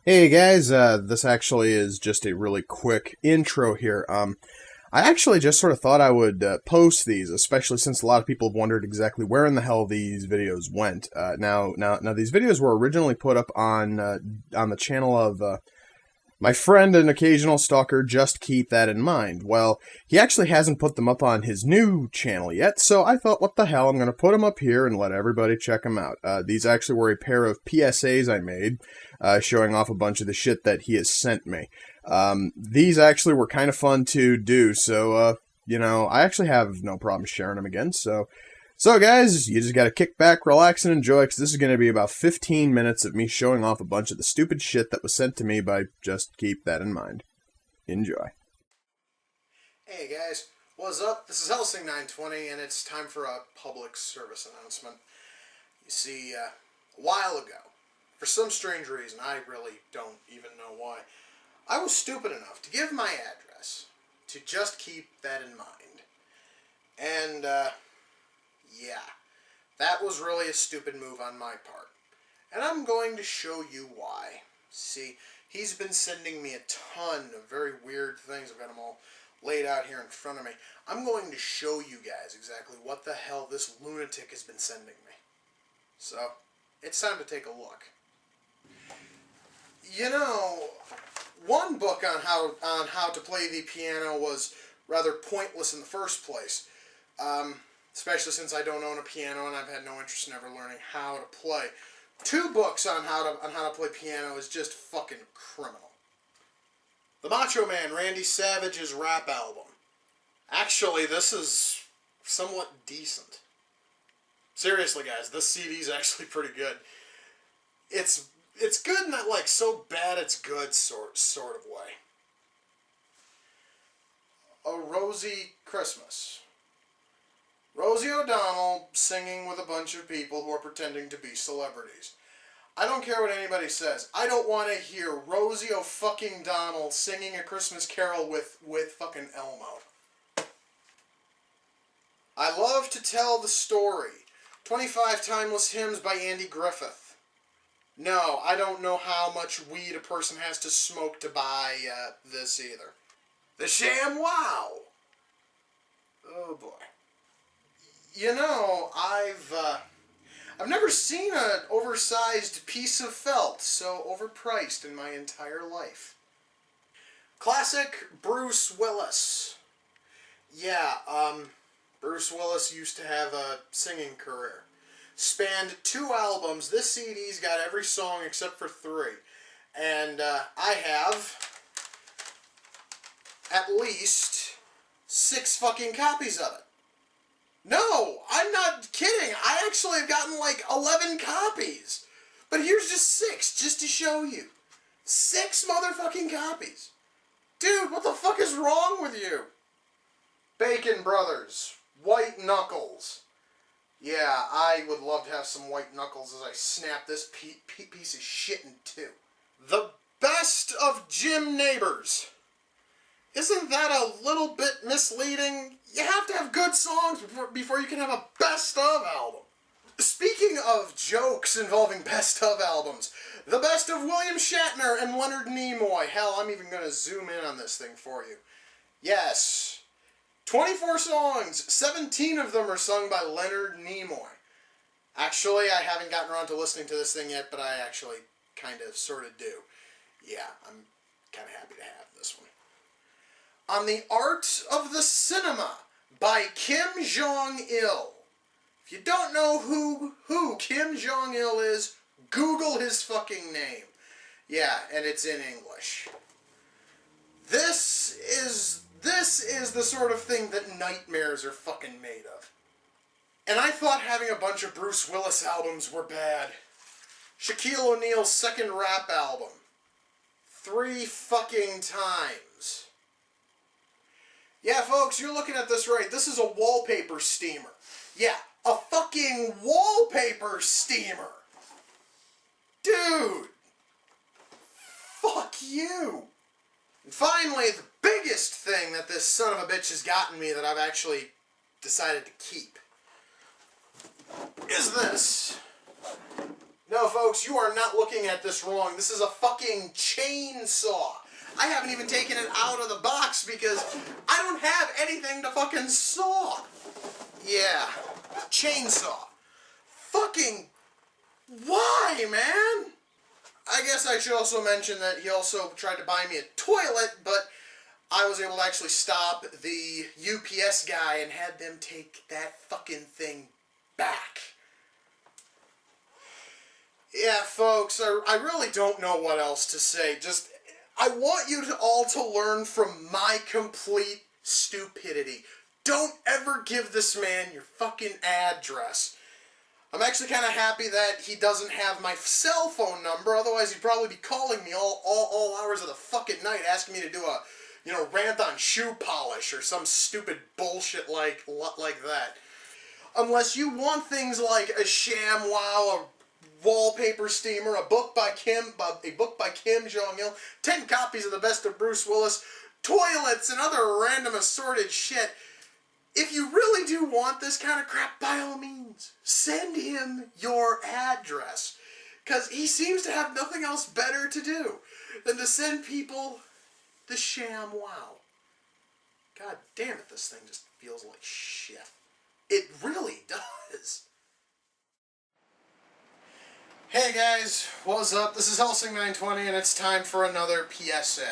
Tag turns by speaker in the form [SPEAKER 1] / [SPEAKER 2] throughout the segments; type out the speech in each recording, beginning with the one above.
[SPEAKER 1] Hey guys, this actually is just a really quick intro here. I actually just sort of thought I would post these, especially since a lot of people have wondered exactly where in the hell these videos went. Now, these videos were originally put up on the channel of my friend and occasional stalker. Just keep that in mind. Well, he actually hasn't put them up on his new channel yet, so I thought, what the hell, I'm going to put them up here and let everybody check them out. These actually were a pair of PSAs I made, showing off a bunch of the shit that he has sent me. These actually were kind of fun to do, so, I actually have no problem sharing them again, so guys, you just gotta kick back, relax, and enjoy, because this is gonna be about 15 minutes of me showing off a bunch of the stupid shit that was sent to me by Just Keep That in Mind. Enjoy.
[SPEAKER 2] Hey guys, what's up? This is Helsing920 and it's time for a public service announcement. You see, a while ago, for some strange reason, I really don't even know why, I was stupid enough to give my address to Just Keep That in Mind. And, yeah, that was really a stupid move on my part. And I'm going to show you why. See, he's been sending me a ton of very weird things. I've got them all laid out here in front of me. I'm going to show you guys exactly what the hell this lunatic has been sending me. So, it's time to take a look. You know, one book on how to play the piano was rather pointless in the first place. Especially since I don't own a piano and I've had no interest in ever learning how to play. Two books on how to play piano is just fucking criminal. The Macho Man, Randy Savage's rap album. Actually, this is somewhat decent. Seriously, guys, this CD is actually pretty good. It's good in that, like, so bad it's good sort of way. A Rosy Christmas. Rosie O'Donnell singing with a bunch of people who are pretending to be celebrities. I don't care what anybody says. I don't want to hear Rosie O'Fucking-Donnell singing A Christmas Carol with fucking Elmo. I Love to Tell the Story. 25 Timeless Hymns by Andy Griffith. No, I don't know how much weed a person has to smoke to buy this either. The Sham Wow. Oh boy. You know, I've never seen an oversized piece of felt so overpriced in my entire life. Classic Bruce Willis. Yeah, Bruce Willis used to have a singing career. Spanned 2 albums. This CD's got every song except for 3. And I have at least 6 fucking copies of it. No, I'm not kidding. I actually have gotten like 11 copies. But here's just 6, just to show you. 6 motherfucking copies. Dude, what the fuck is wrong with you? Bacon Brothers. White Knuckles. Yeah, I would love to have some white knuckles as I snap this piece of shit in 2. The Best of Jim Neighbors. Isn't that a little bit misleading? You have to have good songs before you can have a best of album. Speaking of jokes involving best of albums, the best of William Shatner and Leonard Nimoy. Hell, I'm even going to zoom in on this thing for you. Yes. 24 songs, 17 of them are sung by Leonard Nimoy. Actually, I haven't gotten around to listening to this thing yet, but I actually kind of sort of do. Yeah, I'm kind of happy to have this one. On the Art of the Cinema by Kim Jong-il. If you don't know who Kim Jong-il is, Google his fucking name. Yeah, and it's in English. This is the sort of thing that nightmares are fucking made of. And I thought having a bunch of Bruce Willis albums were bad. Shaquille O'Neal's second rap album. 3 fucking times. Yeah, folks, you're looking at this right. This is a wallpaper steamer. Yeah, a fucking wallpaper steamer. Dude. Fuck you. And finally, the biggest thing that this son of a bitch has gotten me that I've actually decided to keep is this. No, folks, you are not looking at this wrong. This is a fucking chainsaw. I haven't even taken it out of the box because I don't have anything to fucking saw. Yeah, chainsaw. Fucking why, man? I guess I should also mention that he also tried to buy me a toilet, but I was able to actually stop the UPS guy and had them take that fucking thing back. Yeah, folks, I really don't know what else to say. Just, I want you all to learn from my complete stupidity. Don't ever give this man your fucking address. I'm actually kind of happy that he doesn't have my cell phone number, otherwise he'd probably be calling me all hours of the fucking night asking me to do a, rant on shoe polish or some stupid bullshit like that. Unless you want things like a ShamWow, a wallpaper steamer, a book by Kim Jong-il, 10 copies of the best of Bruce Willis, toilets, and other random assorted shit. If you really do want this kind of crap, by all means, send him your address. Because he seems to have nothing else better to do than to send people the ShamWow. God damn it, this thing just feels like shit. It really does. Hey guys, what's up? This is Helsing920 and it's time for another PSA.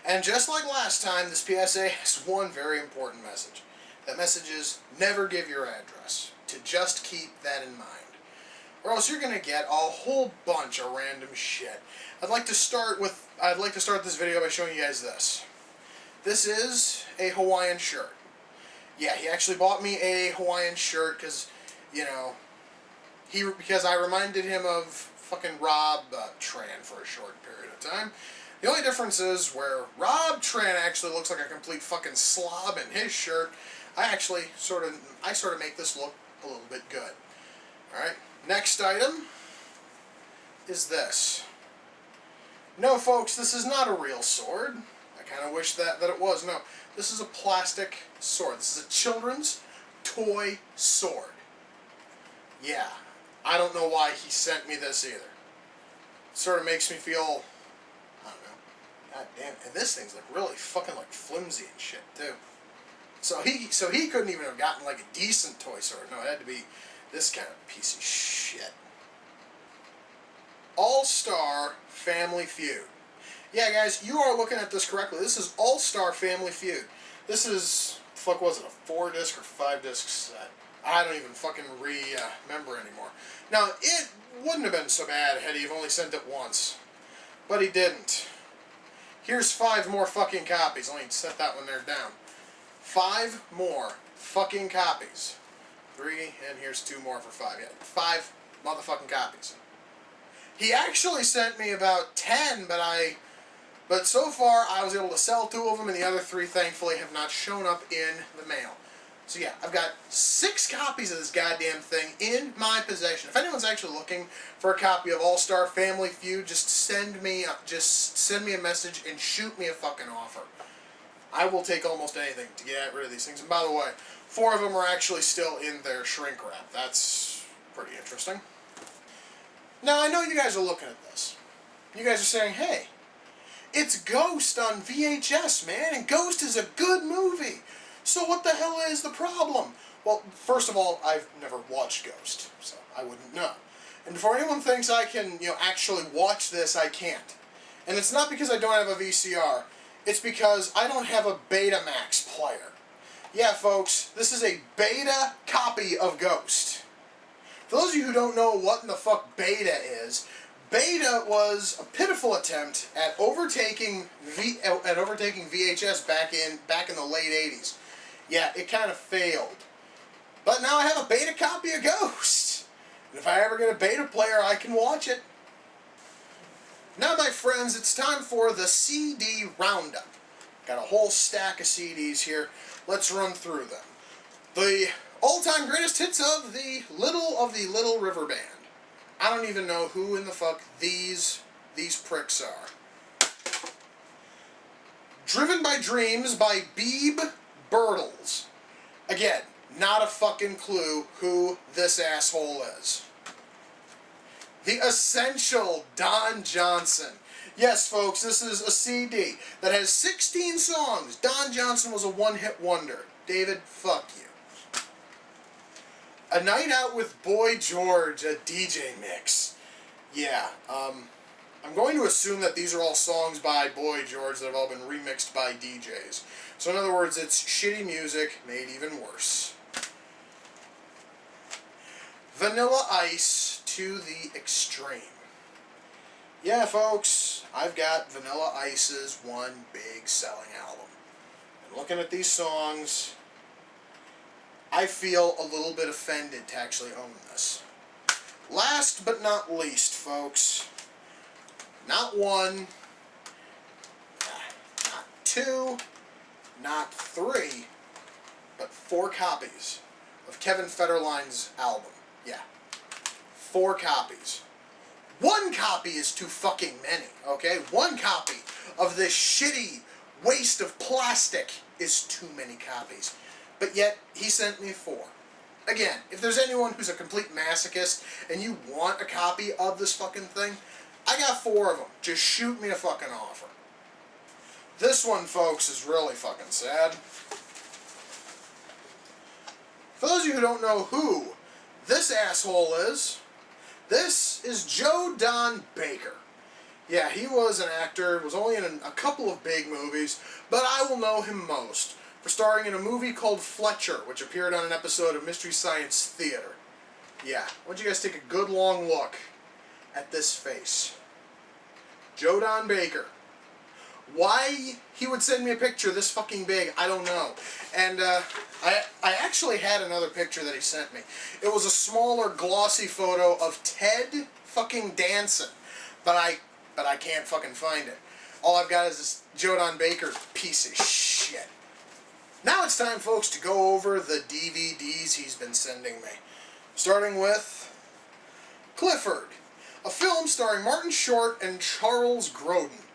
[SPEAKER 2] And just like last time, this PSA has one very important message. That message is, never give your address. To just keep that in mind. Or else you're going to get a whole bunch of random shit. I'd like to start this video by showing you guys this. This is a Hawaiian shirt. Yeah, he actually bought me a Hawaiian shirt because, because I reminded him of fucking Rob Tran for a short period of time. The only difference is where Rob Tran actually looks like a complete fucking slob in his shirt, I sort of make this look a little bit good. Alright, next item is this. No, folks, this is not a real sword. I kind of wish that it was. No, this is a plastic sword. This is a children's toy sword. Yeah, I don't know why he sent me this either. It sort of makes me feel, I don't know, god damn it. And this thing's like really fucking like flimsy and shit too. So he couldn't even have gotten like a decent toy sword. No, it had to be this kind of piece of shit. All-Star Family Feud. Yeah, guys, you are looking at this correctly. This is All-Star Family Feud. This is, fuck was it, a 4-disc or 5-disc set? I don't even fucking remember anymore. Now, it wouldn't have been so bad had he only sent it once. But he didn't. Here's 5 more fucking copies. Let me set that one there down. 5 more fucking copies. 3, and here's 2 more for 5. Yeah, 5 motherfucking copies. He actually sent me about 10, but so far I was able to sell 2 of them, and the other 3, thankfully, have not shown up in the mail. So yeah, I've got 6 copies of this goddamn thing in my possession. If anyone's actually looking for a copy of All-Star Family Feud, just send me a message and shoot me a fucking offer. I will take almost anything to get rid of these things. And by the way, 4 of them are actually still in their shrink wrap. That's pretty interesting. Now, I know you guys are looking at this. You guys are saying, hey, it's Ghost on VHS, man, and Ghost is a good movie. So what the hell is the problem? Well, first of all, I've never watched Ghost, so I wouldn't know. And before anyone thinks I can, actually watch this, I can't. And it's not because I don't have a VCR. It's because I don't have a Betamax player. Yeah, folks, this is a beta copy of Ghost. For those of you who don't know what in the fuck beta is, beta was a pitiful attempt at overtaking VHS back in the late 80s. Yeah, it kind of failed. But now I have a beta copy of Ghost. And if I ever get a beta player, I can watch it. Now, my friends, it's time for the CD Roundup. Got a whole stack of CDs here. Let's run through them. The all-time greatest hits of the Little River Band. I don't even know who in the fuck these pricks are. Driven by Dreams by Beeb Birtles. Again, not a fucking clue who this asshole is. The Essential Don Johnson. Yes, folks, this is a CD that has 16 songs. Don Johnson was a one-hit wonder. David, fuck you. A Night Out with Boy George, a DJ mix. Yeah, I'm going to assume that these are all songs by Boy George that have all been remixed by DJs. So in other words, it's shitty music made even worse. Vanilla Ice to the extreme. Yeah, folks, I've got Vanilla Ice's one big selling album. And looking at these songs, I feel a little bit offended to actually own this. Last but not least, folks, not one, not two, not three, but 4 copies of Kevin Federline's album. Yeah, 4 copies. 1 copy is too fucking many, okay? 1 copy of this shitty waste of plastic is too many copies. But yet, he sent me 4. Again, if there's anyone who's a complete masochist and you want a copy of this fucking thing, I got 4 of them. Just shoot me a fucking offer. This one, folks, is really fucking sad. For those of you who don't know who this asshole is, this is Joe Don Baker. Yeah, he was an actor, was only in a couple of big movies, but I will know him most for starring in a movie called Fletcher, which appeared on an episode of Mystery Science Theater. Yeah, I want you guys to take a good long look at this face. Joe Don Baker. Why he would send me a picture this fucking big, I don't know. And I actually had another picture that he sent me. It was a smaller, glossy photo of Ted fucking Danson, but I can't fucking find it. All I've got is this Joe Don Baker piece of shit. Now it's time, folks, to go over the DVDs he's been sending me. Starting with Clifford, a film starring Martin Short and Charles Grodin.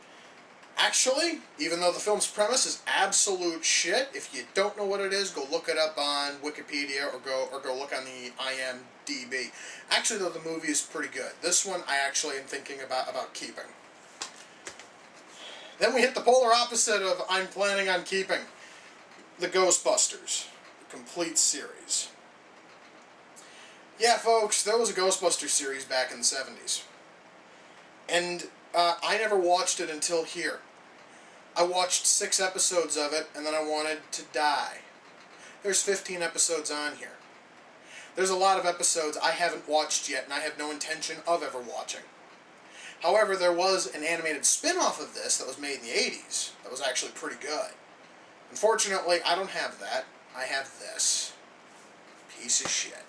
[SPEAKER 2] Actually, even though the film's premise is absolute shit, if you don't know what it is, go look it up on Wikipedia or go look on the IMDb. Actually, though, the movie is pretty good. This one I actually am thinking about keeping. Then we hit the polar opposite of I'm planning on keeping. The Ghostbusters, the complete series. Yeah, folks, there was a Ghostbusters series back in the 70s. And I never watched it until here. I watched 6 episodes of it, and then I wanted to die. There's 15 episodes on here. There's a lot of episodes I haven't watched yet, and I have no intention of ever watching. However, there was an animated spin-off of this that was made in the 80s that was actually pretty good. Unfortunately, I don't have that. I have this piece of shit.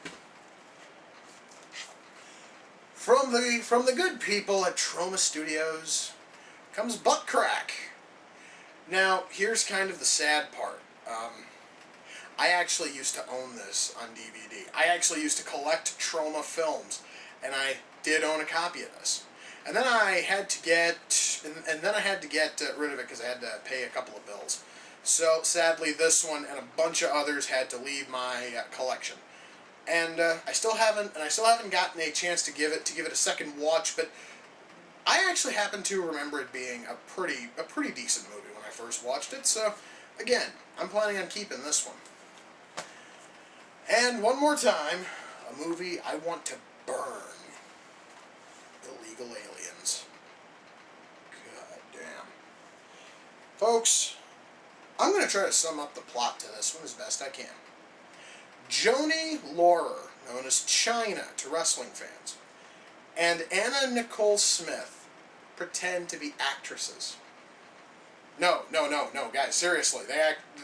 [SPEAKER 2] From the good people at Troma Studios comes Butt Crack. Now, here's kind of the sad part. I actually used to own this on DVD. I actually used to collect Troma films, and I did own a copy of this. And then I had to get rid of it because I had to pay a couple of bills. So sadly, this one and a bunch of others had to leave my collection. And I still haven't gotten a chance to give it a second watch. But I actually happen to remember it being a pretty decent movie when I first watched it. So again, I'm planning on keeping this one. And one more time, a movie I want to burn: Illegal Aliens. God damn, folks. I'm going to try to sum up the plot to this one as best I can. Joni Laurer, known as Chyna to wrestling fans, and Anna Nicole Smith pretend to be actresses. No, guys, seriously.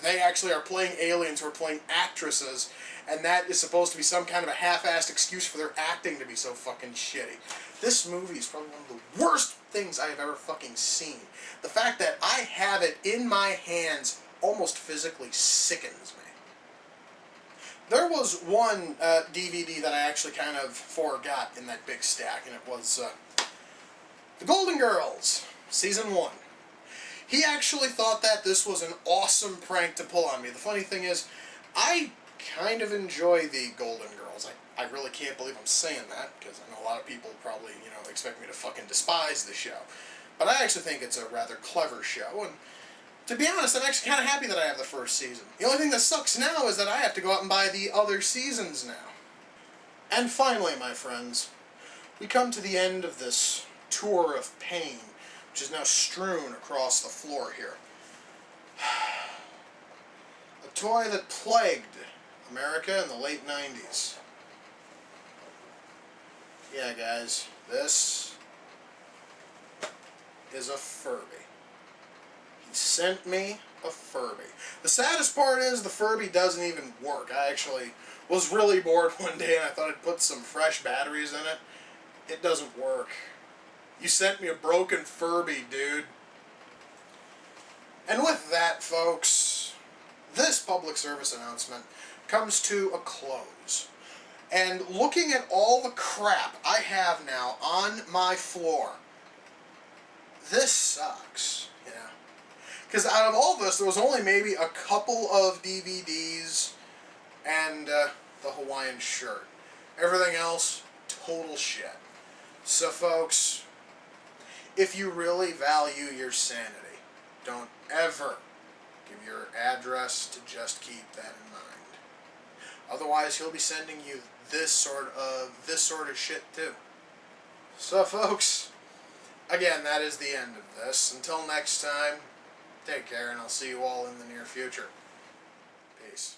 [SPEAKER 2] They actually are playing aliens who are playing actresses, and that is supposed to be some kind of a half-assed excuse for their acting to be so fucking shitty. This movie is probably one of the worst things I have ever fucking seen. The fact that I have it in my hands almost physically sickens me. There was one DVD that I actually kind of forgot in that big stack, and it was The Golden Girls, Season 1. He actually thought that this was an awesome prank to pull on me. The funny thing is, I kind of enjoy the Golden Girls. I really can't believe I'm saying that, because I know a lot of people probably, expect me to fucking despise the show. But I actually think it's a rather clever show, and to be honest, I'm actually kind of happy that I have the first season. The only thing that sucks now is that I have to go out and buy the other seasons now. And finally, my friends, we come to the end of this tour of pain, which is now strewn across the floor here. A toy that plagued America in the late 90s. Yeah, guys, this is a Furby. He sent me a Furby. The saddest part is the Furby doesn't even work. I actually was really bored one day and I thought I'd put some fresh batteries in it. It doesn't work. You sent me a broken Furby, dude. And with that, folks, this public service announcement comes to a close. And looking at all the crap I have now on my floor, this sucks, Because out of all this, there was only maybe a couple of DVDs and the Hawaiian shirt. Everything else, total shit. So, folks, if you really value your sanity, don't ever give your address to Just Keep That in Mind. Otherwise, he'll be sending you this sort of shit too. So, folks, again, that is the end of this. Until next time, take care, and I'll see you all in the near future. Peace.